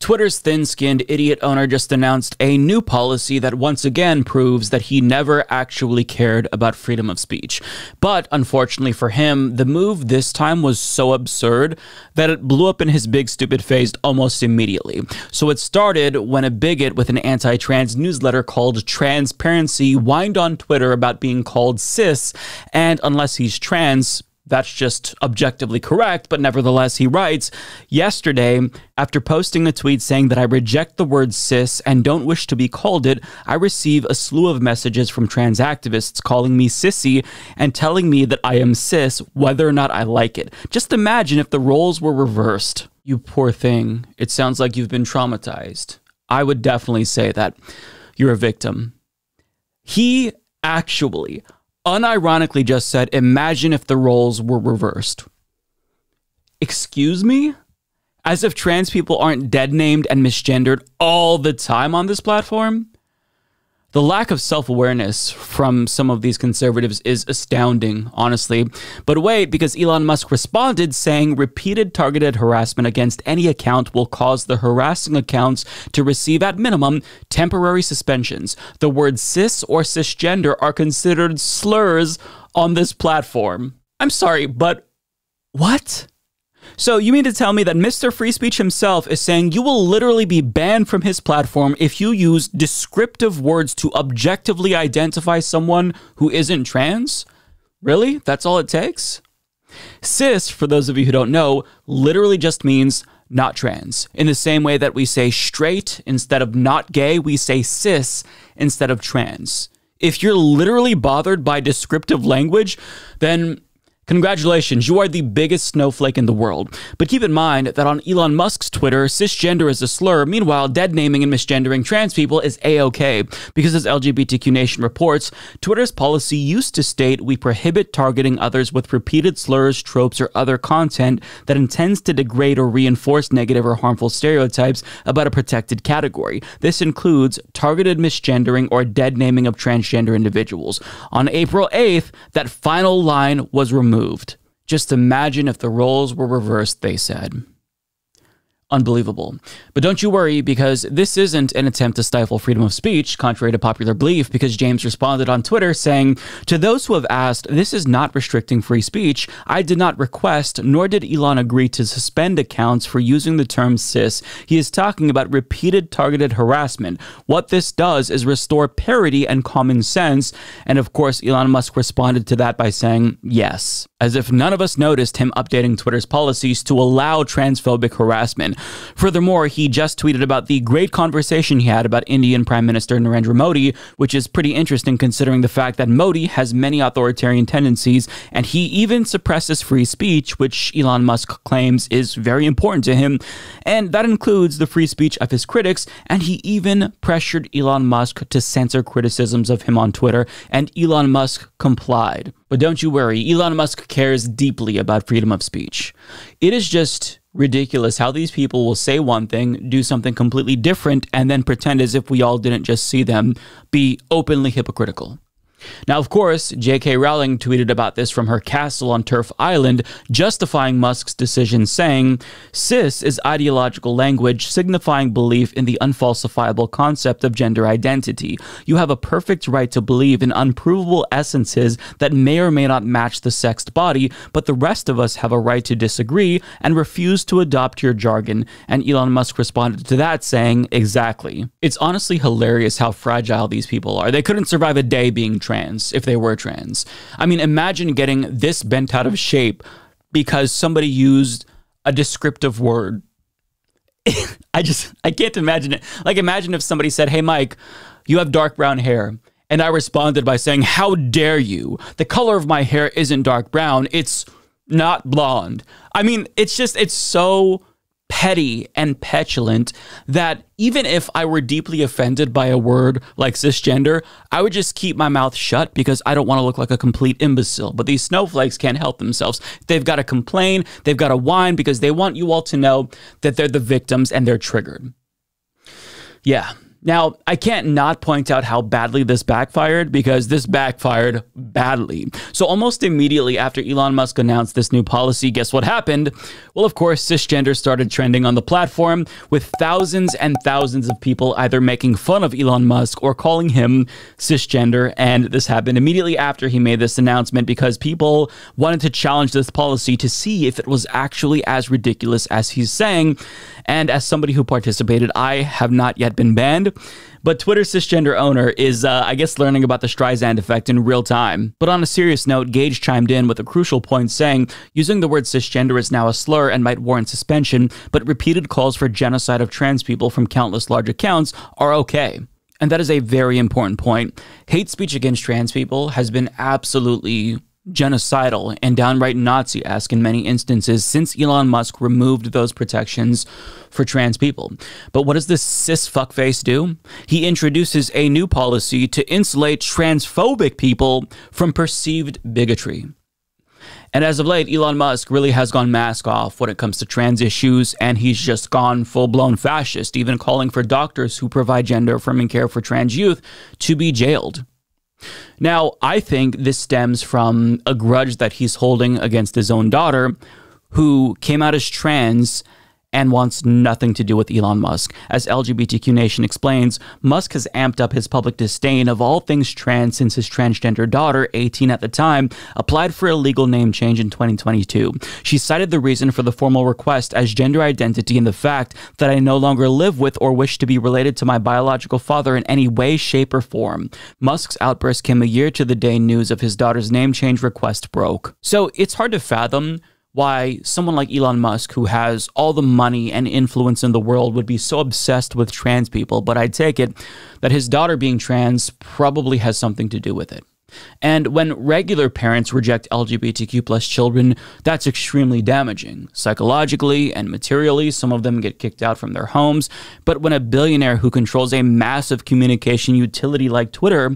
Twitter's thin-skinned idiot owner just announced a new policy that once again proves that he never actually cared about freedom of speech. But unfortunately for him, the move this time was so absurd that it blew up in his big stupid face almost immediately. So it started when a bigot with an anti-trans newsletter called Transparency whined on Twitter about being called cis, and unless he's trans, that's just objectively correct, but nevertheless, he writes, yesterday, after posting a tweet saying that I reject the word cis and don't wish to be called it, I receive a slew of messages from trans activists calling me sissy and telling me that I am cis, whether or not I like it. Just imagine if the roles were reversed. You poor thing. It sounds like you've been traumatized. I would definitely say that you're a victim. He actually unironically just said, imagine if the roles were reversed. Excuse me? As if trans people aren't dead named and misgendered all the time on this platform? The lack of self-awareness from some of these conservatives is astounding, honestly. But wait, because Elon Musk responded saying repeated targeted harassment against any account will cause the harassing accounts to receive at minimum temporary suspensions. The words cis or cisgender are considered slurs on this platform. I'm sorry, but what? So you mean to tell me that Mr. Free Speech himself is saying you will literally be banned from his platform if you use descriptive words to objectively identify someone who isn't trans? Really? That's all it takes? Cis, for those of you who don't know, literally just means not trans. In the same way that we say straight instead of not gay, we say cis instead of trans. If you're literally bothered by descriptive language, then congratulations, you are the biggest snowflake in the world. But keep in mind that on Elon Musk's Twitter, cisgender is a slur. Meanwhile, dead naming and misgendering trans people is A-OK. Because as LGBTQ Nation reports, Twitter's policy used to state we prohibit targeting others with repeated slurs, tropes, or other content that intends to degrade or reinforce negative or harmful stereotypes about a protected category. This includes targeted misgendering or dead naming of transgender individuals. On April 8th, that final line was removed. Just imagine if the roles were reversed, they said. Unbelievable. But don't you worry, because this isn't an attempt to stifle freedom of speech, contrary to popular belief, because James responded on Twitter saying, to those who have asked, this is not restricting free speech. I did not request, nor did Elon agree to suspend accounts for using the term cis. He is talking about repeated targeted harassment. What this does is restore parity and common sense. And of course, Elon Musk responded to that by saying, yes. As if none of us noticed him updating Twitter's policies to allow transphobic harassment. Furthermore, he just tweeted about the great conversation he had about Indian Prime Minister Narendra Modi, which is pretty interesting considering the fact that Modi has many authoritarian tendencies, and he even suppresses free speech, which Elon Musk claims is very important to him, and that includes the free speech of his critics, and he even pressured Elon Musk to censor criticisms of him on Twitter, and Elon Musk complied. But don't you worry, Elon Musk cares deeply about freedom of speech. It is just ridiculous how these people will say one thing, do something completely different, and then pretend as if we all didn't just see them be openly hypocritical. Now, of course, J.K. Rowling tweeted about this from her castle on Turf Island, justifying Musk's decision, saying, cis is ideological language signifying belief in the unfalsifiable concept of gender identity. You have a perfect right to believe in unprovable essences that may or may not match the sexed body, but the rest of us have a right to disagree and refuse to adopt your jargon. And Elon Musk responded to that saying, exactly. It's honestly hilarious how fragile these people are. They couldn't survive a day being trans if they were trans. I mean, imagine getting this bent out of shape because somebody used a descriptive word. I can't imagine it. Like, imagine if somebody said, hey, Mike, you have dark brown hair. And I responded by saying, how dare you? The color of my hair isn't dark brown. It's not blonde. I mean, it's so petty and petulant that even if I were deeply offended by a word like cisgender, I would just keep my mouth shut because I don't want to look like a complete imbecile. But these snowflakes can't help themselves. They've got to complain, they've got to whine because they want you all to know that they're the victims and they're triggered. Yeah, Now, I can't not point out how badly this backfired, because this backfired badly. So almost immediately after Elon Musk announced this new policy, guess what happened? Well, of course, cisgender started trending on the platform, with thousands and thousands of people either making fun of Elon Musk or calling him cisgender. And this happened immediately after he made this announcement, because people wanted to challenge this policy to see if it was actually as ridiculous as he's saying. And as somebody who participated, I have not yet been banned. But Twitter's cisgender owner is, I guess, learning about the Streisand effect in real time. But on a serious note, Gage chimed in with a crucial point, saying, using the word cisgender is now a slur and might warrant suspension, but repeated calls for genocide of trans people from countless large accounts are okay. And that is a very important point. Hate speech against trans people has been absolutely genocidal and downright Nazi-esque in many instances since Elon Musk removed those protections for trans people. But what does this cis fuckface do? He introduces a new policy to insulate transphobic people from perceived bigotry. And as of late, Elon Musk really has gone mask off when it comes to trans issues, and he's just gone full-blown fascist, even calling for doctors who provide gender-affirming care for trans youth to be jailed. Now, I think this stems from a grudge that he's holding against his own daughter, who came out as trans and wants nothing to do with Elon Musk. As LGBTQ Nation explains, Musk has amped up his public disdain of all things trans since his transgender daughter, 18 at the time, applied for a legal name change in 2022. She cited the reason for the formal request as gender identity and the fact that I no longer live with or wish to be related to my biological father in any way, shape, or form. Musk's outburst came a year to the day news of his daughter's name change request broke. So it's hard to fathom why someone like Elon Musk, who has all the money and influence in the world, would be so obsessed with trans people, but I take it that his daughter being trans probably has something to do with it. And when regular parents reject LGBTQ plus children, that's extremely damaging. Psychologically and materially, some of them get kicked out from their homes. But when a billionaire who controls a massive communication utility like Twitter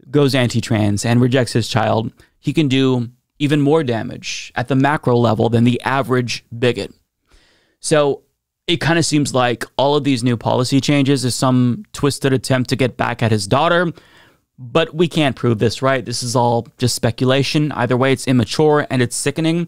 goes anti-trans and rejects his child, he can do even more damage at the macro level than the average bigot. So it kind of seems like all of these new policy changes is some twisted attempt to get back at his daughter, but we can't prove this, right? This is all just speculation. Either way, it's immature and it's sickening,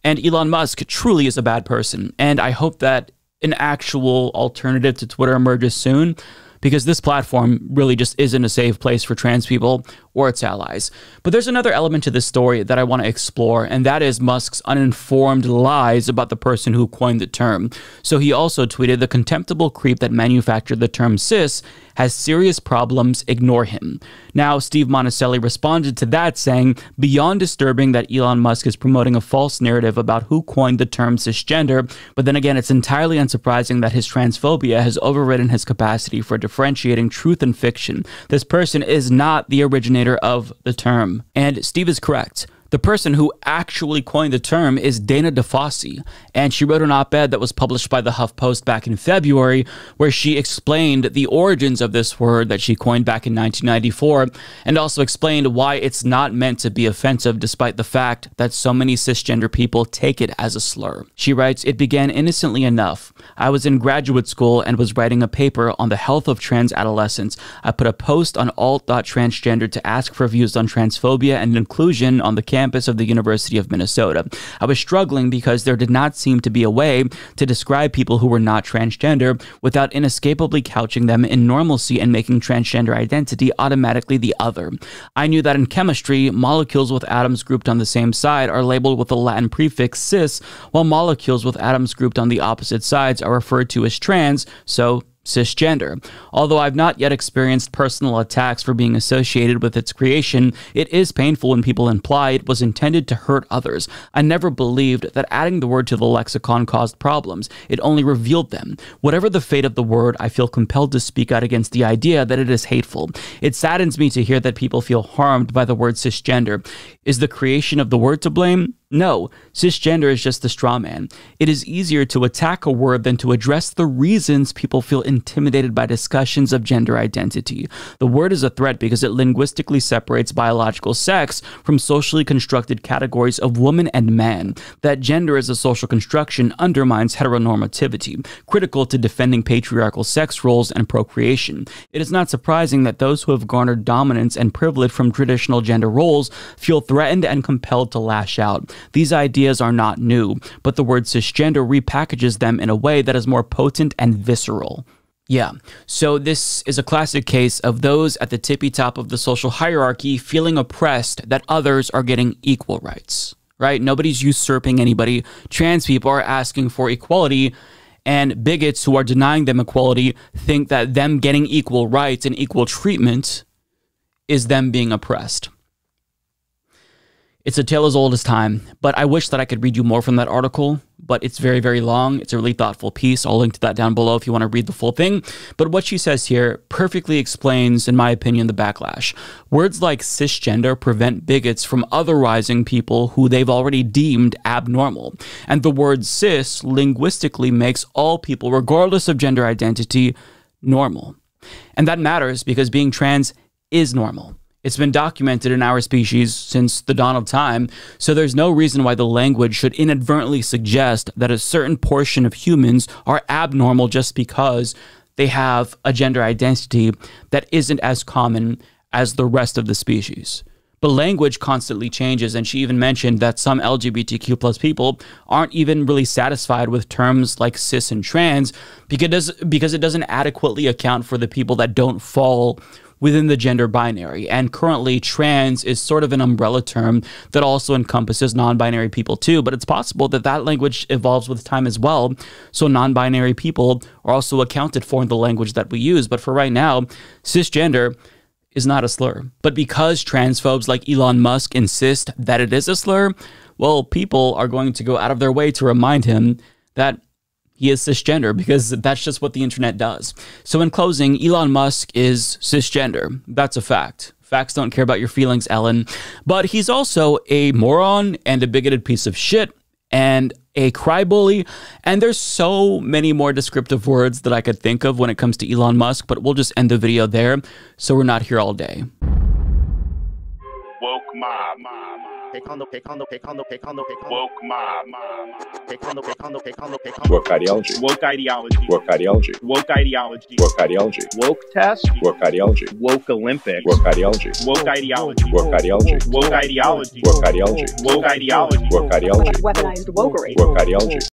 and Elon Musk truly is a bad person, and I hope that an actual alternative to Twitter emerges soon, because this platform really just isn't a safe place for trans people or its allies. But there's another element to this story that I want to explore, and that is Musk's uninformed lies about the person who coined the term. So he also tweeted, "The contemptible creep that manufactured the term cis has serious problems, ignore him." Now, Steve Monticelli responded to that saying, "Beyond disturbing that Elon Musk is promoting a false narrative about who coined the term cisgender, but then again, it's entirely unsurprising that his transphobia has overridden his capacity for differentiating truth and fiction. This person is not the originator of the term." And Steve is correct. The person who actually coined the term is Dana DeFosse, and she wrote an op-ed that was published by the HuffPost back in February, where she explained the origins of this word that she coined back in 1994, and also explained why it's not meant to be offensive despite the fact that so many cisgender people take it as a slur. She writes, "It began innocently enough. I was in graduate school and was writing a paper on the health of trans adolescents. I put a post on alt.transgender to ask for views on transphobia and inclusion on the campus of the University of Minnesota. I was struggling because there did not seem to be a way to describe people who were not transgender without inescapably couching them in normalcy and making transgender identity automatically the other. I knew that in chemistry, molecules with atoms grouped on the same side are labeled with the Latin prefix cis, while molecules with atoms grouped on the opposite sides are referred to as trans, so cisgender. Although I've not yet experienced personal attacks for being associated with its creation, it is painful when people imply it was intended to hurt others. I never believed that adding the word to the lexicon caused problems. It only revealed them. Whatever the fate of the word, I feel compelled to speak out against the idea that it is hateful. It saddens me to hear that people feel harmed by the word cisgender. Is the creation of the word to blame? No, cisgender is just the straw man. It is easier to attack a word than to address the reasons people feel intimidated by discussions of gender identity. The word is a threat because it linguistically separates biological sex from socially constructed categories of woman and man. That gender is a social construction undermines heteronormativity, critical to defending patriarchal sex roles and procreation. It is not surprising that those who have garnered dominance and privilege from traditional gender roles feel threatened and compelled to lash out. These ideas are not new, but the word cisgender repackages them in a way that is more potent and visceral. Yeah, so this is a classic case of those at the tippy top of the social hierarchy feeling oppressed that others are getting equal rights, right? Nobody's usurping anybody. Trans people are asking for equality, and bigots who are denying them equality think that them getting equal rights and equal treatment is them being oppressed. It's a tale as old as time, but I wish that I could read you more from that article, but it's very, very long. It's a really thoughtful piece. I'll link to that down below if you want to read the full thing. But what she says here perfectly explains, in my opinion, the backlash. Words like cisgender prevent bigots from otherizing people who they've already deemed abnormal. And the word cis linguistically makes all people, regardless of gender identity, normal. And that matters because being trans is normal. It's been documented in our species since the dawn of time, so there's no reason why the language should inadvertently suggest that a certain portion of humans are abnormal just because they have a gender identity that isn't as common as the rest of the species. But language constantly changes, and she even mentioned that some LGBTQ plus people aren't even really satisfied with terms like cis and trans because it doesn't adequately account for the people that don't fall within the gender binary. And currently, trans is sort of an umbrella term that also encompasses non-binary people too, but it's possible that that language evolves with time as well, so non-binary people are also accounted for in the language that we use. But for right now, cisgender is not a slur. But because transphobes like Elon Musk insist that it is a slur, well, people are going to go out of their way to remind him that he is cisgender, because that's just what the internet does. So in closing, Elon Musk is cisgender. That's a fact. Facts don't care about your feelings, Ellen. But he's also a moron and a bigoted piece of shit and a crybully. And there's so many more descriptive words that I could think of when it comes to Elon Musk, but we'll just end the video there so we're not here all day. Woke mob. Woke mob. Woke ideology. Woke ideology. Woke ideology. Woke ideology. Woke ideology. Woke test. Woke ideology. Woke Olympics. Woke ideology. Woke ideology. Woke ideology. Woke ideology. Woke ideology. Woke ideology. Woke ideology. Weaponized wokery. Woke ideology.